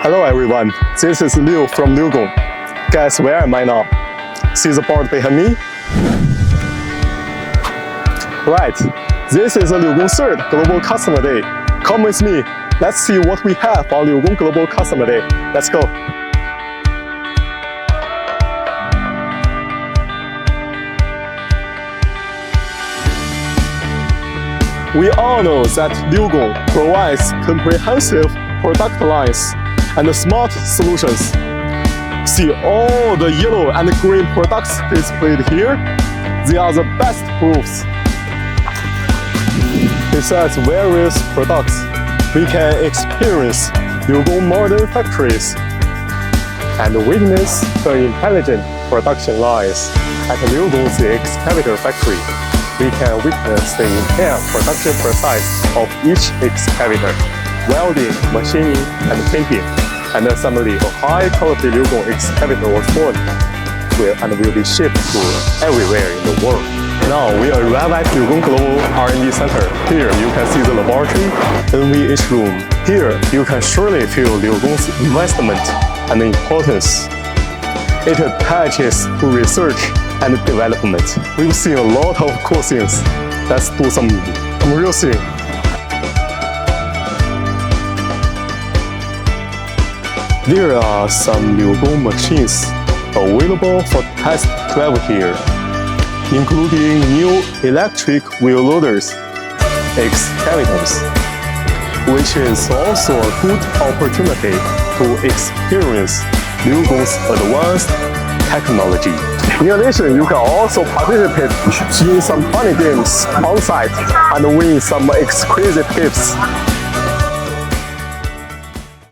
Hello everyone, this is Liu from LiuGong. Guess where am I now? See the board behind me? Right, this is the LiuGong 3rd Global Customer Day. Come with me, let's see what we have on LiuGong Global Customer Day. Let's go. We all know that LiuGong provides comprehensive product lines and smart solutions. See all the yellow and green products displayed here? They are the best proofs. Besides various products, we can experience LiuGong modern factories and witness the intelligent production lines at LiuGong's Excavator Factory. We can witness the entire production process of each excavator, welding, machining, and painting. And assembly of high-quality LiuGong excavator was born and will be shipped to everywhere in the world. Now we arrive at LiuGong Global R&D Center. Here you can see the laboratory, NVH room. Here you can surely feel LiuGong's investment and importance. It attaches to research and development. We've seen a lot of cool things. Let's do some real thing. There are some LiuGong machines available for test drive here, including new electric wheel loaders, excavators, which is also a good opportunity to experience LiuGong's advanced technology. In addition, you can also participate in some funny games on site and win some exquisite gifts.